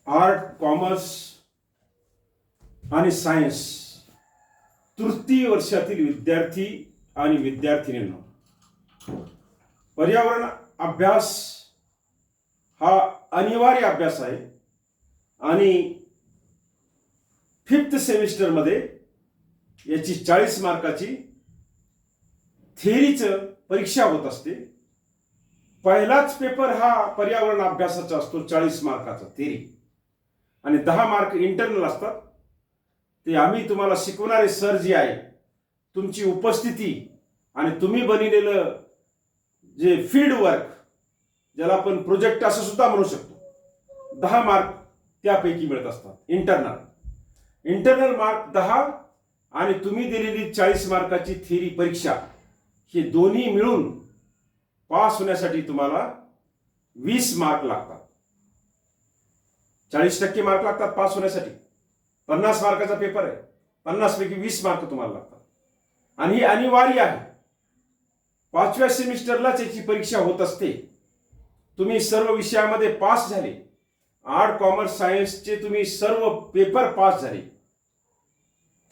Art, commerce आणि science तृतीय वर्षातील विद्यार्थी आणि विद्यार्थिनींना पर्यावरण अभ्यास हा अनिवार्य अभ्यास आहे आणि 5th सेमिस्टरमध्ये याची 40 मार्काची थेअरीचं परीक्षा होत असते. पहिलाच पेपर हा पर्यावरण अभ्यासाचा असतो 40 मार्काचा थेअरी आणि 10 मार्क इंटरनल असतात. ते आम्ही तुम्हाला शिकवणारे सर जे आहे, तुमची उपस्थिती आणि तुम्ही बनवलेलं जे फील्ड वर्क, ज्याला आपण प्रोजेक्ट असं सुद्धा म्हणू शकतो, 10 मार्क त्यापैकी मिळत असतात. इंटरनल मार्क 10 आणि तुम्ही दिलेली 40 मार्काची थेअरी परीक्षा, हे दोन्ही मिळून पास होण्यासाठी तुम्हाला 20 मार्क लागतात. 40% मार्क लागतात पास होण्यासाठी. 50 मार्काचा पेपर आहे, 50 पैकी 20 मार्क तुम्हाला लागतात आणि ही अनिवार्य आहे. 5व्या सेमिस्टरलाच याची परीक्षा होत असते. तुम्ही सर्व विषयामध्ये पास झाले, आर्ट, कॉमर्स, सायन्सचे तुम्ही सर्व पेपर पास झाले,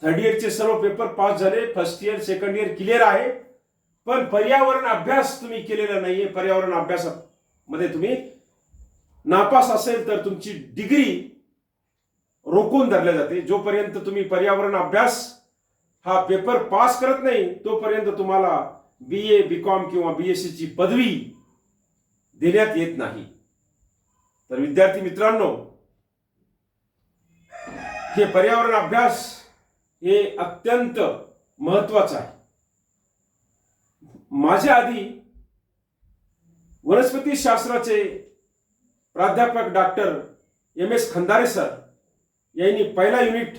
3rd इयरचे सर्व पेपर पास झाले, 1st year, 2nd year clear आहे, पण पर्यावरण अभ्यास तुम्ही केलेला नाहीये. पर्यावरण अभ्यासामध्ये तुम्ही नापास असेल तर तुमची डिग्री रोखून धरल्या जाते. जोपर्यंत तुम्ही पर्यावरण अभ्यास हा पेपर पास करत नाही, तोपर्यंत तुम्हाला BA, BCom किंवा BSc ची पदवी देण्यात येत नाही. तर विद्यार्थी मित्रांनो, हे पर्यावरण अभ्यास हे अत्यंत महत्वाचं आहे. माझ्या आधी वनस्पती शास्त्राचे प्राध्यापक डॉक्टर MS खंदारे सर यांनी पहिला युनिट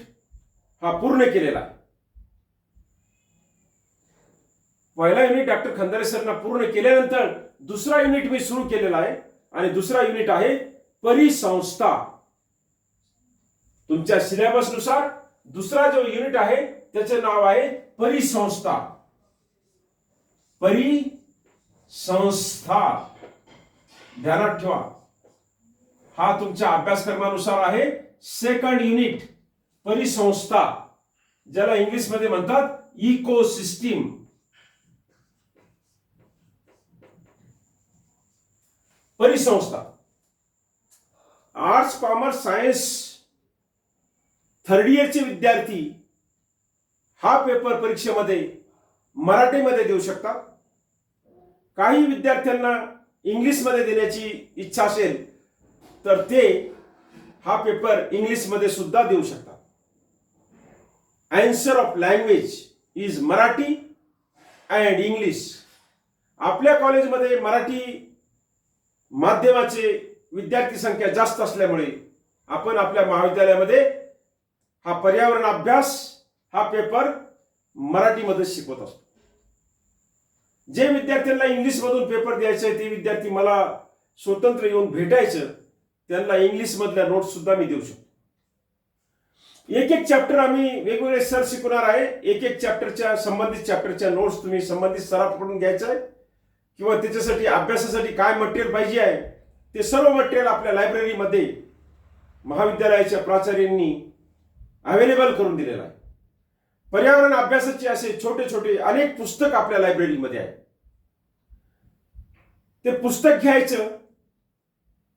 हा पूर्ण केलेला आहे. पहिला युनिट डॉक्टर खंदारे सरना पूर्ण केल्यानंतर दुसरा युनिट मी सुरू केलेला आहे आणि दुसरा युनिट आहे परिसंस्था. तुमच्या सिलेबस नुसार दुसरा जो युनिट आहे त्याचे नाव आहे परिसंस्था. परिसंस्था ध्यानात ठेवा, हा तुमच्या अभ्यासक्रमानुसार आहे 2nd युनिट परिसंस्था, ज्याला इंग्लिशमध्ये म्हणतात इकोसिस्टीम. परिसंस्था. आर्ट्स, कॉमर्स, सायन्स 3rd इयरचे विद्यार्थी हा पेपर परीक्षेमध्ये मराठीमध्ये देऊ शकतात. काही विद्यार्थ्यांना इंग्लिशमध्ये देण्याची इच्छा असेल तर ते हा पेपर इंग्लिशमध्ये सुद्धा देऊ शकतात. Answer of language is Marathi and English. आपल्या कॉलेजमध्ये मराठी माध्यमाचे विद्यार्थी संख्या जास्त असल्यामुळे आपण आपल्या महाविद्यालयामध्ये हा पर्यावरण अभ्यास हा पेपर मराठीमध्ये शिकवत असतो. जे विद्यार्थ्यांना इंग्लिशमधून पेपर द्यायचे आहे ते विद्यार्थी मला स्वतंत्र येऊन भेटायचं, त्यांना इंग्लिश मधल्या नोट्स सुद्धा मी देऊ शकतो. एक चॅप्टर आम्ही वेगवेगळे सर शिकवणार आहे. एक चॅप्टरच्या संबंधित चॅप्टरच्या नोट्स तुम्ही संबंधित सरांकडून घ्यायचं आहे किंवा त्याच्यासाठी अभ्यासासाठी काय मटेरियल पाहिजे आहे ते सर्व मटेरियल आपल्या लायब्ररीमध्ये महाविद्यालयाच्या प्राचार्यांनी अवेलेबल करून दिलेलं आहे. पर्यावरण अभ्यासाचे असे छोटे छोटे अनेक पुस्तक आपल्या लायब्ररीमध्ये आहे. ते पुस्तक घ्यायचं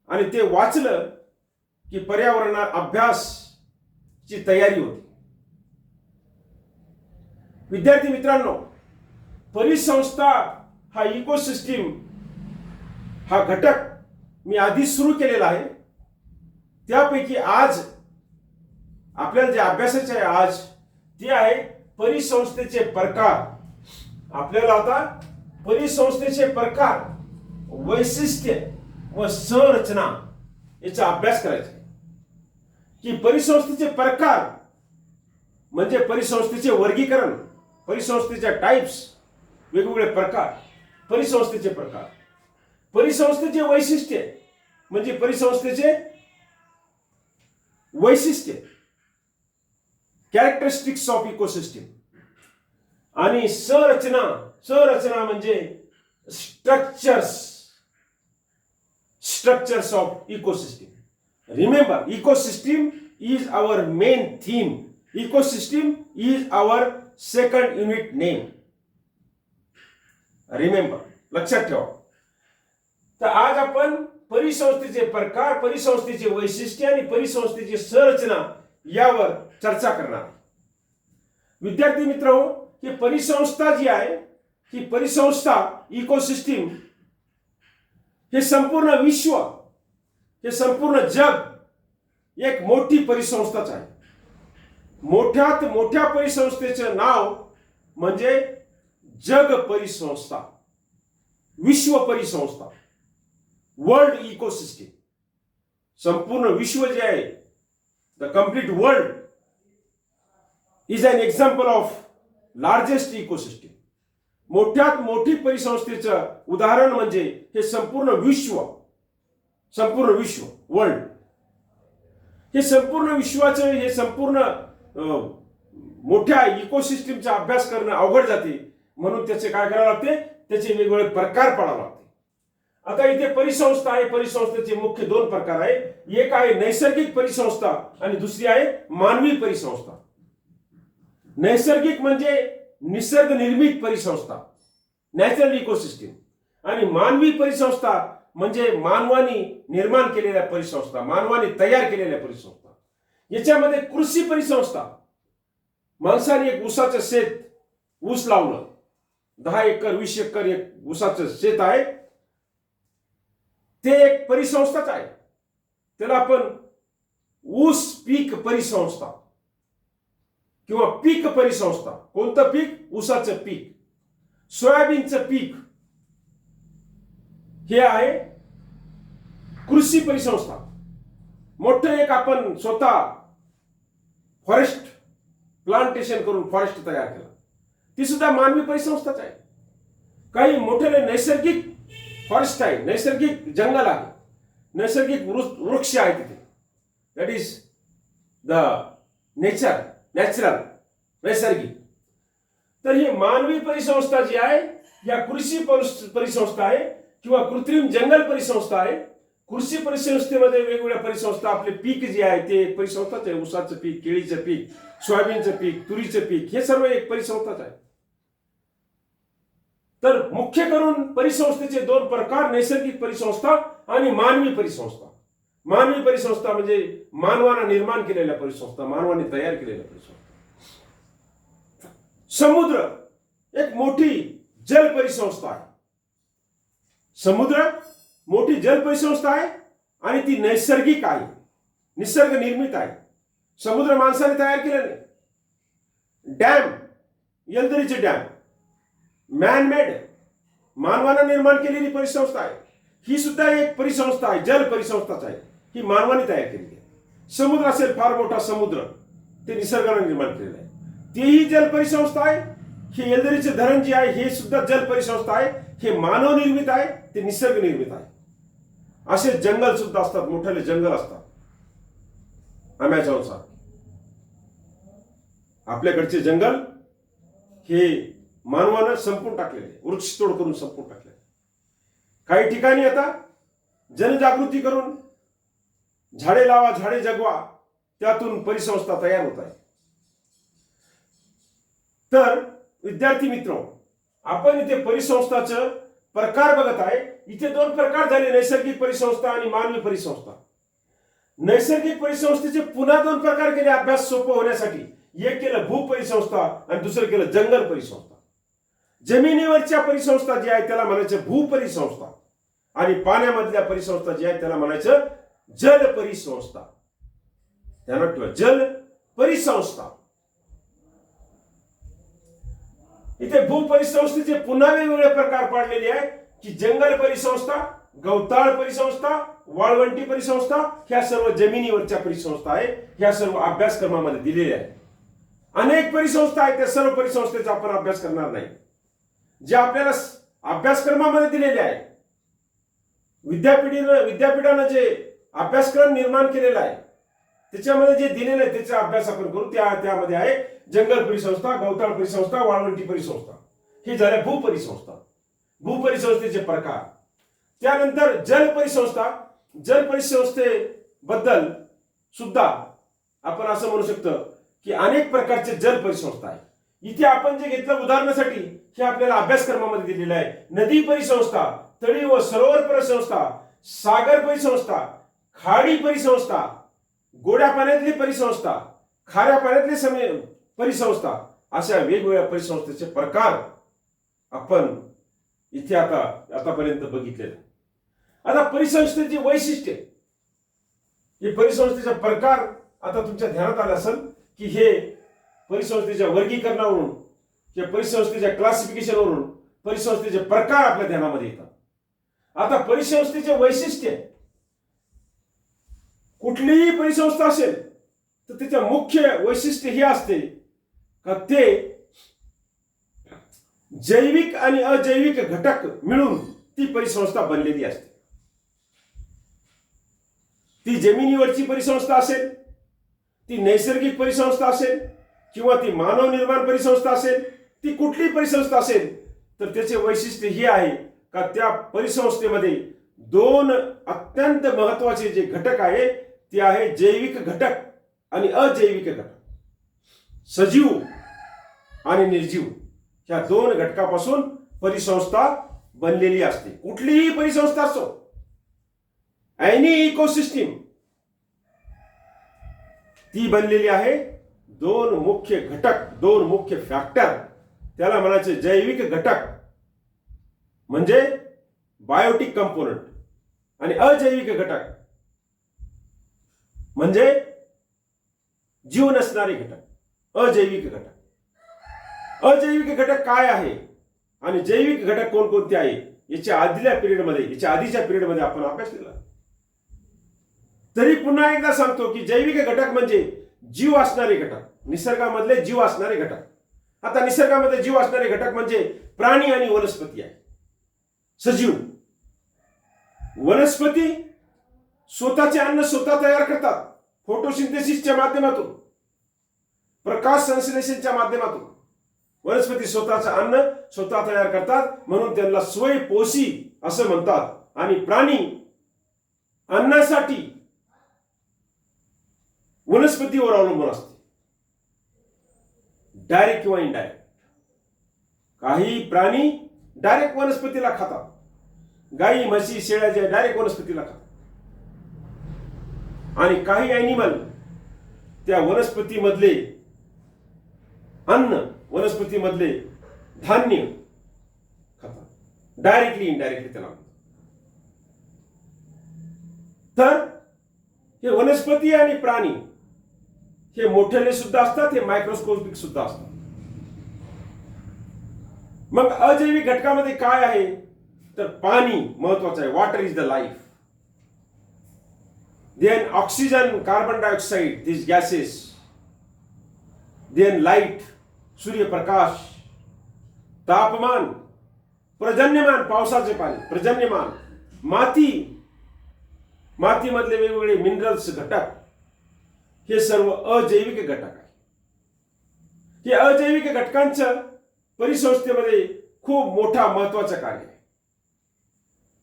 आणि ते वाचलं की पर्यावरण अभ्यासची तयारी होती. विद्यार्थी मित्रांनो, परिसंस्था हा इकोसिस्टीम हा घटक मी आधी सुरू केलेला आहे. त्यापैकी आज आपल्याला जे अभ्यासाचे आहे आज ते आहे परिसंस्थेचे प्रकार. आपल्याला आता परिसंस्थेचे प्रकार, वैशिष्ट्य व संरचना याचा अभ्यास करायचा आहे. की परिसंस्थेचे प्रकार म्हणजे परिसंस्थेचे वर्गीकरण, परिसंस्थेच्या टाइप्स, वेगवेगळे प्रकार, परिसंस्थेचे प्रकार. परिसंस्थेचे वैशिष्ट्य म्हणजे परिसंस्थेचे वैशिष्ट्य, कॅरेक्टरिस्टिक्स ऑफ इकोसिस्टीम. आणि संरचना, संरचना म्हणजे structures of ecosystem. Remember, ecosystem is our main theme. Ecosystem is our second unit name. Remember, लक्षात ठेवा. तर आज आपण परिसंस्थेचे प्रकार, परिसंस्थेचे वैशिष्ट्य आणि परिसंस्थेची संरचना यावर चर्चा करणार. विद्यार्थी मित्रांनो, ही परिसंस्था जी आहे, ही परिसंस्था इकोसिस्टीम हे संपूर्ण विश्व, हे संपूर्ण जग एक मोठी परिसंस्थाच आहे. मोठ्यात मोठ्या परिसंस्थेचं नाव म्हणजे जग परिसंस्था, विश्व परिसंस्था, वर्ल्ड इकोसिस्टीम. संपूर्ण विश्व जे आहे, the complete world is an example of largest ecosystem. मोठ्यात मोठी परिसंस्थेचं उदाहरण म्हणजे हे संपूर्ण विश्व, संपूर्ण विश्व, वर्ल्ड. हे संपूर्ण विश्वाचं, हे संपूर्ण मोठ्या इकोसिस्टीमचा अभ्यास करणं अवघड जाते. म्हणून त्याचे काय करावं लागते, त्याचे वेगवेगळे प्रकार पाडावे लागते. आता इथे परिसंस्था आहे. परिसंस्थेचे मुख्य दोन प्रकार आहे. एक आहे नैसर्गिक परिसंस्था आणि दुसरी आहे मानवी परिसंस्था. नैसर्गिक म्हणजे निसर्ग निर्मित परिसंस्था, नॅचरल इकोसिस्टीम. आणि मानवी परिसंस्था म्हणजे मानवाने निर्माण केलेल्या परिसंस्था, मानवाने तयार केलेल्या परिसंस्था. याच्यामध्ये कृषी परिसंस्था, माणसाने एक ऊसाचं शेत, ऊस लावलं, 10 एकर 20 एकर एक ऊसाचं शेत आहे, ते एक परिसंस्थाच आहे. त्याला आपण ऊस पीक परिसंस्था किंवा पीक परिसंस्था. कोणतं पीक? ऊसाचं पीक, सोयाबीनचं पीक, हे आहे कृषी परिसंस्था. मोठं एक आपण स्वतः फॉरेस्ट प्लांटेशन करून फॉरेस्ट तयार केलं, ती सुद्धा मानवी परिसंस्थाच आहे. काही मोठे नैसर्गिक फॉरेस्ट आहे, नैसर्गिक जंगल आहे, नैसर्गिक वृक्ष आहे तिथे, that is the nature, natural, नैसर्गिक. तर ही मानवी परिसंस्था जी आहे, या कृषी परिसंस्था आहे किंवा कृत्रिम जंगल परिसंस्था आहे. कृषी परिसंस्थेमध्ये वेगवेगळ्या परिसंस्था, आपले पीक जे आहे ते परिसंस्थाच आहे. ऊसाचं पीक, केळीचं पीक, सोयाबीनचं पीक, तुरीचं पीक, हे सर्व एक परिसंस्थाच आहे. तर मुख्य करून परिसंस्थेचे दोन प्रकार, नैसर्गिक परिसंस्था आणि मानवी परिसंस्था. मानवी परिसंस्था म्हणजे मानवाने निर्माण केलेल्या परिसंस्था, मानवाने तयार केलेल्या परिसंस्था. समुद्र एक मोठी जल परिसंस्था आहे. समुद्र मोठी जल परिसंस्था आहे आणि ती नैसर्गिक आहे, निसर्ग निर्मित आहे. समुद्र माणसाने तयार केले नाही. डॅम, येलदरीचे डॅम, मॅनमेड, मानवाने निर्माण केलेली परिसंस्था आहे. ही सुद्धा एक परिसंस्था आहे, जल परिसंस्थाच आहे. ही मानवाने तयार केलेली आहे. समुद्र असेल फार मोठा समुद्र, ते निसर्गाने निर्माण केलेलं आहे, तेही जल परिसंस्था आहे. हे येलदरीचे धरण जे आहे, हे सुद्धा जल परिसंस्था आहे. हे मानव निर्मित आहे, ते निसर्ग निर्मित आहे. असे जंगल सुद्धा असतात, मोठे जंगल असतात, अमेझॉन सारखे. आपल्याकडचे जंगल हे मानवानं संपून टाकलेले, वृक्षतोड करून संपून टाकले. काही ठिकाणी आता जनजागृती करून झाडे लावा, झाडे जगवा, त्यातून परिसंस्था तयार होत आहे. तर विद्यार्थी मित्र, आपण इथे परिसंस्थाचं प्रकार बघत आहे. इथे दोन प्रकार झाले, नैसर्गिक परिसंस्था आणि मानवी परिसंस्था. नैसर्गिक परिसंस्थेचे पुन्हा दोन प्रकार केले अभ्यास सोपं होण्यासाठी. एक केलं भूपरिसंस्था आणि दुसरं केलं जंगल परिसंस्था. जमिनीवरच्या परिसंस्था जी आहे त्याला म्हणायचं भूपरिसंस्था, आणि पाण्यामधल्या परिसंस्था जी आहे त्याला म्हणायचं जल परिसंस्था. ध्यानात ठेवा, जल परिसंस्था. इथे भूपरिसंस्थेचे पुन्हा वेगवेगळे प्रकार पाडलेले आहेत की जंगल परिसंस्था, गवताळ परिसंस्था, वाळवंटी परिसंस्था. ह्या सर्व जमिनीवरच्या परिसंस्था आहेत. ह्या सर्व अभ्यासक्रमामध्ये दिलेल्या आहेत. अनेक परिसंस्था आहेत, त्या सर्व परिसंस्थेचा आपण अभ्यास करणार नाही. जे आपल्याला अभ्यासक्रमामध्ये दिलेले आहे, विद्यापीठानं जे अभ्यासक्रम निर्माण केलेला आहे त्याच्यामध्ये जे दिलेलं आहे त्याचा अभ्यास आपण करू. त्यामध्ये आहे जंगल परिसंस्था, गवताळ परिसंस्था, वाळवंटी परिसंस्था. हे झाले भूपरिसंस्था, भूपरिसंस्थेचे प्रकार. त्यानंतर जल परिसंस्था. जल परिसंस्थे बद्दल सुद्धा आपण असं म्हणू शकतो की अनेक प्रकारचे जल परिसंस्था आहे. इथे आपण जे घेतलं उदाहरणासाठी हे आपल्याला अभ्यासक्रमामध्ये दिलेलं आहे. नदी परिसंस्था, तळी व सरोवर परिसंस्था, सागर परिसंस्था, खाडी परिसंस्था, गोड्या पाण्यातली परिसंस्था, खाऱ्या पाण्यातली परिसंस्था, अशा वेगवेगळ्या परिसंस्थेचे प्रकार आपण इथे आतापर्यंत बघितलेले. आता परिसंस्थेची वैशिष्ट्ये, हे परिसंस्थेचे प्रकार आता तुमच्या ध्यानात आले असेल की हे परिसंस्थेच्या वर्गीकरणावरून, या परिसंस्थेच्या क्लासिफिकेशनवरून परिसंस्थेचे प्रकार आपल्या ध्यानामध्ये येतात. आता परिसंस्थेचे वैशिष्ट्य, कुठलीही परिसंस्था असेल तर त्याचे मुख्य वैशिष्ट्य हे असते का ते जैविक आणि अजैविक घटक मिळून ती परिसंस्था बनलेली असते. ती जमिनीवरची परिसंस्था असेल, ती नैसर्गिक परिसंस्था असेल, किंवा ती मानव निर्माण परिसंस्था असेल, ती कुठली परिसंस्था असेल, तर त्याचे वैशिष्ट्य हे आहे का त्या परिसंस्थेमध्ये दोन अत्यंत महत्वाचे जे घटक आहे ते आहे जैविक घटक आणि अजैविक घटक. सजीव आणि निर्जीव ह्या दोन घटकापासून परिसंस्था बनलेली असते. कुठलीही परिसंस्था असो, एनी इकोसिस्टीम, ती बनलेली आहे दोन मुख्य घटक, दोन मुख्य फॅक्टर. त्याला म्हणायचे जैविक घटक म्हणजे बायोटिक कंपोनंट, आणि अजैविक घटक म्हणजे जीव नसणारे घटक, अजैविक घटक. अजैविक घटक काय आहे आणि जैविक घटक कोणकोणते आहे याच्या आधीच्या पिरियडमध्ये आपण अभ्यास केला. तरी पुन्हा एकदा सांगतो की जैविक घटक म्हणजे जीव असणारे घटक, निसर्गामधले जीव असणारे घटक. आता निसर्गामध्ये जीव असणारे घटक म्हणजे प्राणी आणि वनस्पती आहे. सजीव वनस्पती स्वतःचे अन्न स्वतः तयार करतात, फोटोसिंथेसिसच्या माध्यमातून, प्रकाश संश्लेषणच्या माध्यमातून वनस्पती स्वतःचं अन्न स्वतः तयार करतात, म्हणून त्यांना स्वयंपोषी असं म्हणतात. आणि प्राणी अन्नासाठी वनस्पतीवर अवलंबून असते, डायरेक्ट किंवा इनडायरेक्ट. काही प्राणी डायरेक्ट वनस्पतीला खातात, गाई म्हशी शेळ्या जे डायरेक्ट वनस्पतीला खातात, आणि काही ॲनिमल त्या वनस्पतीमधले अन्न, वनस्पतीमधले धान्य खातात, डायरेक्टली इनडायरेक्टली त्याला. तर हे वनस्पती आणि प्राणी हे मोठेले सुद्धा असतात, हे मायक्रोस्कोपिक सुद्धा असतात. मग अजैविक घटकामध्ये काय आहे तर पाणी महत्वाचं आहे. Water is the life. Then oxygen, carbon dioxide, this gases. Then light, सूर्यप्रकाश, तापमान, पर्जन्यमान, पावसाचे पाणी, पर्जन्यमान, माती, मातीमधले वेगवेगळे मिनरल्स घटक, हे सर्व अजैविक घटक आहे. हे अजैविक घटकांचं परिसंस्थेमध्ये खूप मोठा महत्वाचं कार्य आहे.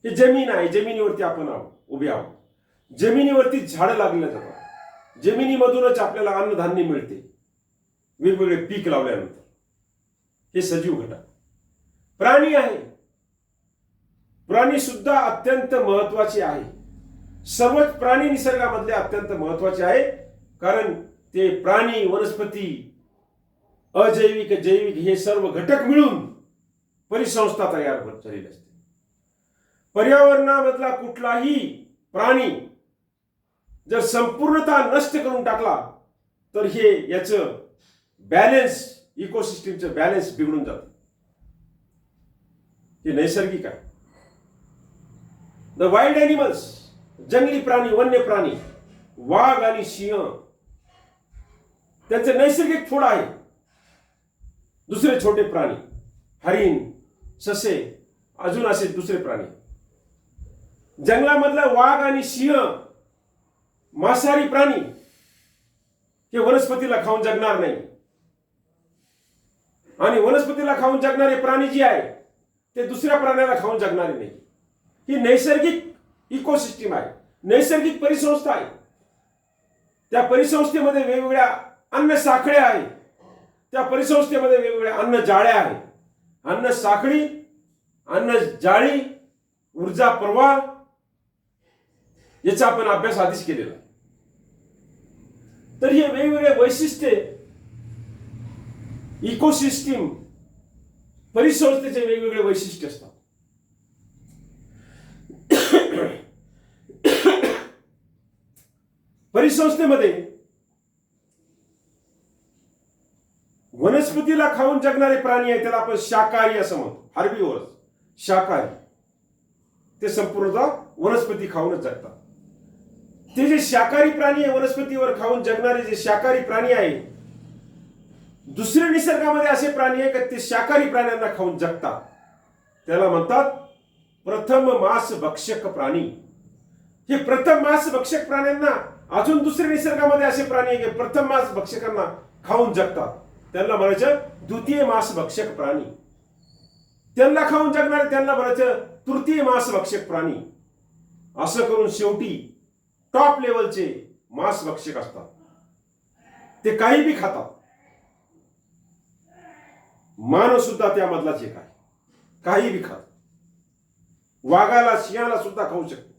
हे जमीन आहे, जमिनीवरती आपण उभे आहोत, जमिनीवरती झाडं लागले जातात, जमिनीमधूनच आपल्याला अन्नधान्य मिळते वेगवेगळे पीक लावल्यानंतर. हे सजीव घटक. प्राणी आहे, प्राणी सुद्धा अत्यंत महत्वाचे आहे. सर्वच प्राणी निसर्गामधले अत्यंत महत्वाचे आहे, कारण ते प्राणी, वनस्पती, अजैविक, जैविक हे सर्व घटक मिळून परिसंस्था तयार झालेली असते. पर्यावरणामधला कुठलाही प्राणी जर संपूर्णतः नष्ट करून टाकला तर हे याचं बॅलन्स, इकोसिस्टीमचं बॅलन्स बिघडून जातं. हे नैसर्गिक आहे. द वाईल्ड ॲनिमल्स, जंगली प्राणी, वन्य प्राणी, वाघ आणि सिंह, त्यांचे नैसर्गिक फूड आहे. दुसरे छोटे प्राणी, हरिण, ससे, अजून असे दुसरे प्राणी. जंगलामधला वाघ आणि सिंह, मांसाहारी प्राणी, हे वनस्पतीला खाऊन जगणार नाही. आणि वनस्पतीला खाऊन जगणारे प्राणी जे आहे ते दुसऱ्या प्राण्याला खाऊन जगणारे नाही. ही नैसर्गिक इकोसिस्टीम आहे, नैसर्गिक परिसंस्था आहे. त्या परिसंस्थेमध्ये वेगवेगळ्या अन्न साखळ्या आहेत, त्या परिसंस्थेमध्ये वेगवेगळ्या अन्न जाळ्या आहेत. अन्न साखळी, अन्न जाळी, ऊर्जा प्रवाह याचा आपण अभ्यास आधीच केलेला. तर हे वेगवेगळे वैशिष्ट्ये इकोसिस्टीम परिसंस्थेचे वेगवेगळे वैशिष्ट्य असतात. परिसंस्थेमध्ये वनस्पतीला खाऊन जगणारे प्राणी आहे, त्याला आपण शाकाहारी असं म्हणतो. हार्बिव्हरस, शाकाहारी. ते संपूर्णतः वनस्पती खाऊनच जगतात. ते जे शाकाहारी प्राणी आहे, वनस्पतीवर खाऊन जगणारे जे शाकाहारी प्राणी आहे, दुसरे निसर्गामध्ये असे प्राणी आहे का ते शाकाहारी प्राण्यांना खाऊन जगतात. त्याला म्हणतात प्रथम मांस भक्षक प्राणी. हे प्रथम मांस भक्षक प्राण्यांना अजून दुसरे निसर्गामध्ये असे प्राणी आहे की प्रथम मांस भक्षकांना खाऊन जगतात, त्यांना म्हणायचं द्वितीय मांस भक्षक प्राणी. त्यांना खाऊन जगणारे त्यांना म्हणायचं तृतीय मांस भक्षक प्राणी. असं करून शेवटी टॉप लेवलचे मांस भक्षक असतात. ते काही बी खातात. मानव सुद्धा त्यामधलाच एक आहे, काही बी खात. वाघाला, सिंहाला सुद्धा खाऊ शकतो.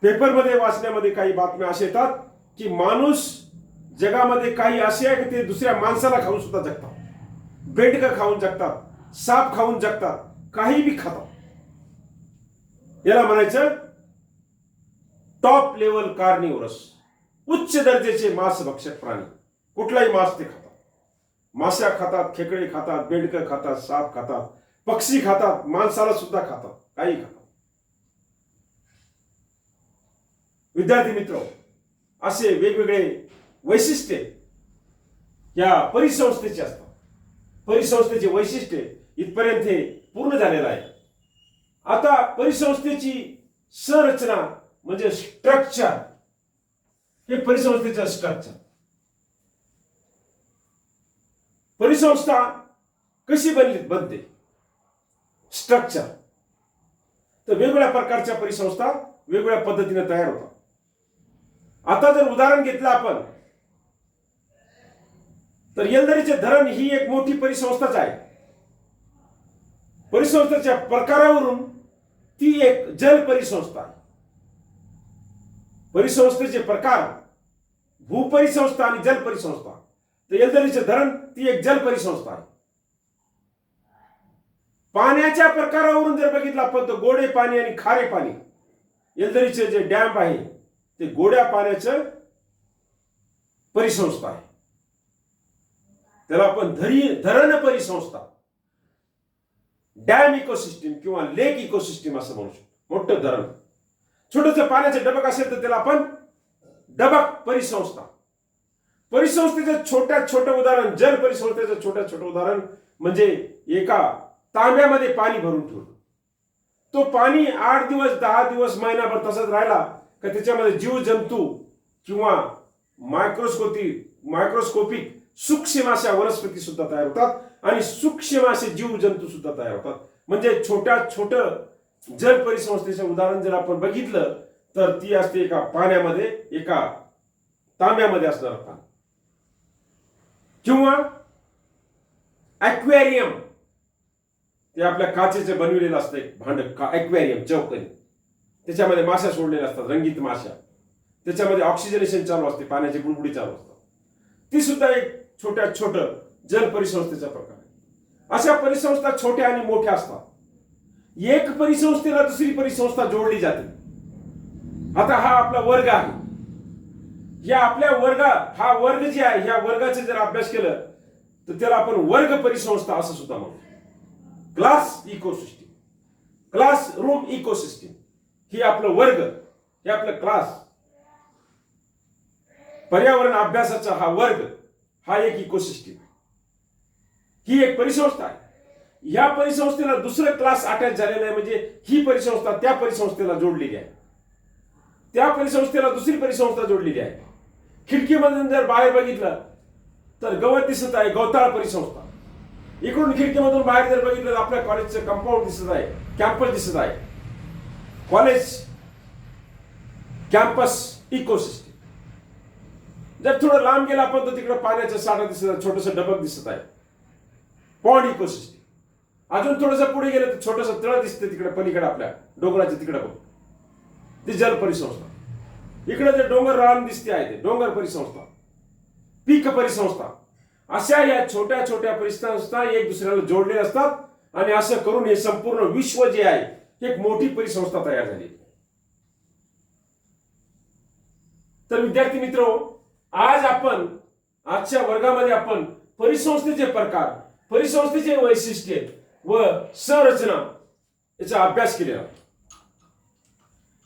पेपरमध्ये वाचण्यामध्ये काही बातम्या अशा येतात की माणूस जगामध्ये काही असे आहे की ते दुसऱ्या माणसाला खाऊन सुद्धा जगतात. बेडकं खाऊन जगतात, साप खाऊन जगतात, काही बी खातात. याला म्हणायचं टॉप लेवल कार्निवरस, उच्च दर्जाचे मांस भक्षक प्राणी. कुठलाही मांस ते खातात. माश्या खातात, खेकडे खातात, बेडकं खातात, साप खातात, पक्षी खातात, माणसाला सुद्धा खातात, काही खातात. विद्यार्थी मित्र, असे वेगवेगळे वैशिष्ट्ये या परिसंस्थेचे असतात. परिसंस्थेचे वैशिष्ट्ये इथपर्यंत हे पूर्ण झालेलं आहे. आता परिसंस्थेची संरचना म्हणजे स्ट्रक्चर. हे परिसंस्थेचं स्ट्रक्चर. परिसंस्था कशी बनते, स्ट्रक्चर. तर वेगवेगळ्या प्रकारच्या परिसंस्था वेगवेगळ्या पद्धतीने तयार होतात. आता जर उदाहरण घेतलं आपण तर येलदरीचे धरण ही एक मोठी परिसंस्थाच आहे. परिसंस्थेच्या प्रकारावरून ती एक जल परिसंस्था आहे. परिसंस्थेचे प्रकार भूपरिसंस्था आणि जल परिसंस्था. तर येलदरीचे धरण ती एक जल परिसंस्था आहे. पाण्याच्या प्रकारावरून जर बघितलं आपण तर गोडे पाणी आणि खारे पाणी. येलदरीचे जे डॅम आहे ते गोड्या पाण्याचं परिसंस्था आहे. त्याला आपण धरण परिसंस्था, डॅम इकोसिस्टीम किंवा लेक इकोसिस्टीम असं म्हणू शकतो. मोठं धरण. छोटंसं पाण्याचं डबक असेल तर त्याला आपण डबक परिसंस्था. परिसंस्थेचं छोटं उदाहरण, जल परिसंस्थेचं छोटं उदाहरण म्हणजे एका तांब्यामध्ये पाणी भरून ठेवलं. तो पाणी 8 दिवस, 10 दिवस, महिनाभर तसंच राहिला का त्याच्यामध्ये जीवजंतू किंवा मायक्रोस्कोपिक सूक्ष्म अशा वनस्पती सुद्धा तयार होतात आणि सूक्ष्म असे जीवजंतू सुद्धा तयार होतात. म्हणजे छोटं जल परिसंस्थेचं उदाहरण जर आपण बघितलं तर ती असते एका पाण्यामध्ये, एका तांब्यामध्ये असणार पाणी. किंवा ॲक्वेरियम, ते आपल्या काचेचे बनविलेलं असतं एक भांड, ॲक्वेरियम चौकनी. त्याच्यामध्ये माश्या सोडलेल्या असतात, रंगीत माश्या. त्याच्यामध्ये ऑक्सिजनेशन चालू असते, पाण्याची बुडबुडी चालू असतात. ती सुद्धा एक छोटं जल परिसंस्थेचा प्रकार आहे. अशा परिसंस्था छोट्या आणि मोठ्या असतात. एक परिसंस्थेला दुसरी परिसंस्था जोडली जाते. आता हा आपला वर्ग आहे. या आपल्या हा वर्ग जे आहे, ह्या वर्गाचे जर अभ्यास केलं तर त्याला आपण वर्ग परिसंस्था असं सुद्धा म्हणतो. Class ecosystem, classroom ecosystem, ही आपलं वर्ग, हे आपलं क्लास. पर्यावरण अभ्यासाचा हा वर्ग, हा एक इकोसिस्टीम, ही एक परिसंस्था आहे. या परिसंस्थेला दुसरं क्लास अटॅच झालेलं आहे. म्हणजे ही परिसंस्था त्या परिसंस्थेला जोडलेली आहे, त्या परिसंस्थेला दुसरी परिसंस्था जोडलेली आहे. खिडकीमधून जर बाहेर बघितलं तर गवत दिसत आहे, गवताळ परिसंस्था. इकडून खिडकीमधून बाहेर जर बघितलं तर आपल्या कॉलेजचं कंपाऊंड दिसत आहे, कॅम्पस दिसत आहे. College campus ecosystem. जर थोडं लांब गेला आपण तर तिकडे पाण्याचा साठा दिसत आहे, छोटंसं डबक दिसत आहे, पॉन्ड इकोसिस्टम. अजून थोडंसं पुढे गेलं तर छोटंसं तळ दिसतं तिकडे पलीकडे आपल्या डोंगराच्या तिकडे बघ, ती जल परिसंस्था. इकडे जे डोंगर रान दिसते आहे ते डोंगर परिसंस्था, पीक परिसंस्था. अशा या छोट्या छोट्या परिसंस्था एक दुसऱ्याला जोडलेल्या असतात आणि असं करून हे संपूर्ण विश्व जे आहे एक मोठी परिसंस्था तयार झाली. तर विद्यार्थी मित्र, आज आपण आजच्या वर्गामध्ये आपण परिसंस्थेचे प्रकार, परिसंस्थेचे वैशिष्ट्ये व संरचना याचा अभ्यास केलेला.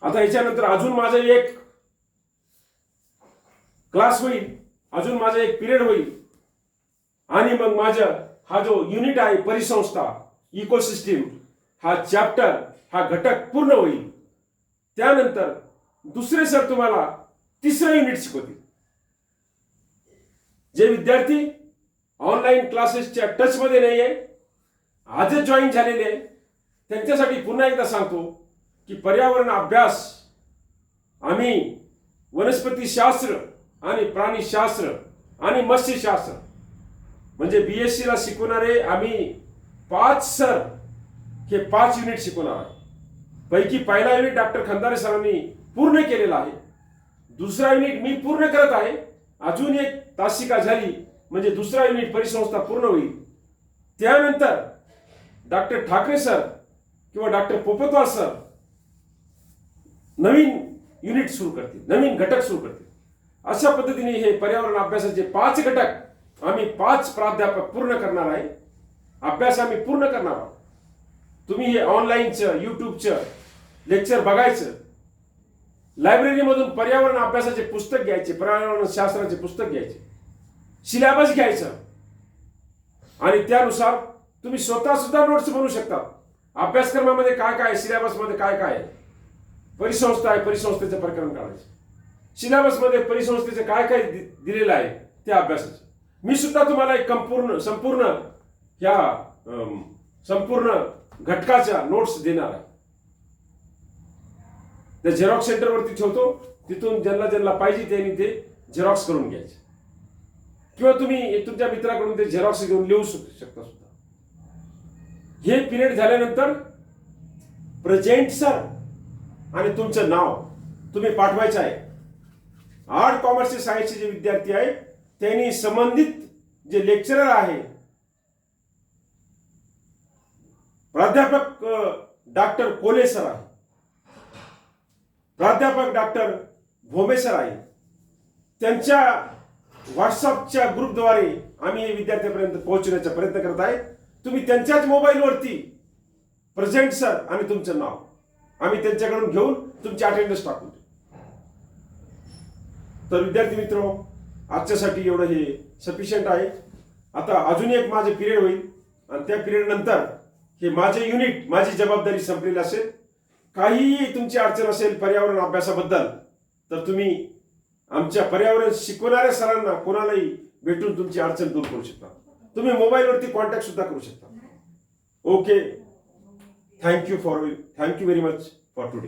आता याच्यानंतर अजून माझा एक क्लास होईल, अजून माझा एक पिरियड होईल आणि मग माझा हा जो युनिट आहे परिसंस्था इकोसिस्टीम हा चॅप्टर हा घटक पूर्ण होईल. त्यानंतर दुसरे सर तुम्हाला तिसरं युनिट शिकवतील. जे विद्यार्थी ऑनलाईन क्लासेसच्या टच मध्ये नाही आहे, आजच जॉईन झालेले आहे, त्यांच्यासाठी पुन्हा एकदा सांगतो की पर्यावरण अभ्यास आम्ही वनस्पती शास्त्र आणि प्राणीशास्त्र आणि मत्स्यशास्त्र म्हणजे BSc ला शिकवणारे आम्ही 5 सर हे 5 युनिट शिकवणार आहे. पैकी पहिला युनिट डॉक्टर खंदारे सरांनी पूर्ण केलेला आहे, दुसरा युनिट मी पूर्ण करत आहे. अजून एक तासिका झाली म्हणजे दुसरा युनिट परिसंस्था पूर्ण होईल. त्यानंतर डॉक्टर ठाकरे सर किंवा डॉक्टर पोपटवार सर नवीन युनिट सुरू करतील, नवीन घटक सुरू करतील. अशा पद्धतीने हे पर्यावरण अभ्यासाचे 5 घटक आम्ही 5 प्राध्यापक पूर्ण करणार आहे. अभ्यास आम्ही पूर्ण करणार आहोत. तुम्ही हे ऑनलाईनचं युट्यूबचं लेक्चर बघायचं, लायब्ररीमधून पर्यावरण अभ्यासाचे पुस्तक घ्यायचे, पर्यावरण शास्त्राचे पुस्तक घ्यायचे, सिलेबस घ्यायचं आणि त्यानुसार तुम्ही स्वतः सुद्धा नोट्स बनवू शकता. अभ्यासक्रमामध्ये काय काय, सिलेबसमध्ये काय काय आहे, परिसंस्था आहे परिसंस्थेचं प्रकरण काढायचं, सिलेबसमध्ये परिसंस्थेचे काय काय दिलेलं आहे त्या अभ्यासाचं. मी सुद्धा तुम्हाला एक संपूर्ण घटकाच्या नोट्स देणार आहे. त्या झेरॉक्स सेंटरवरती ठेवतो, तिथून ज्यांना पाहिजे त्यांनी ते झेरॉक्स करून घ्यायचे किंवा तुम्ही तुमच्या मित्राकडून ते झेरॉक्स घेऊन लिहू शकता सुद्धा. हे पिरियड झाल्यानंतर प्रेझेंट सर आणि तुमचं नाव तुम्ही पाठवायचं आहे. आर्ट कॉमर्स सायन्सचे जे विद्यार्थी आहेत त्यांनी संबंधित जे लेक्चरर आहे प्राध्यापक डॉक्टर कोले सर आहे, प्राध्यापक डॉक्टर भोमे सर आहे, त्यांच्या व्हॉट्सअपच्या ग्रुपद्वारे आम्ही हे विद्यार्थ्यांपर्यंत पोहोचण्याचा प्रयत्न करत आहे. तुम्ही त्यांच्याच मोबाईलवरती प्रेझेंट सर आणि तुमचं नाव आम्ही त्यांच्याकडून घेऊन तुमची अटेंडन्स टाकू. तर विद्यार्थी मित्र, आजच्यासाठी एवढं हे सफिशियंट आहे. आता अजून एक माझे पिरियड होईल आणि त्या पिरियड नंतर हे माझे युनिट, माझी जबाबदारी संपलेली असेल. काहीही तुमची अडचण असेल पर्यावरण अभ्यासाबद्दल तर तुम्ही आमच्या पर्यावरण शिकवणाऱ्या सरांना कोणालाही भेटून तुमची अडचण दूर करू शकता. तुम्ही मोबाईलवरती कॉन्टॅक्ट सुद्धा करू शकता. Okay, thank you very much for today.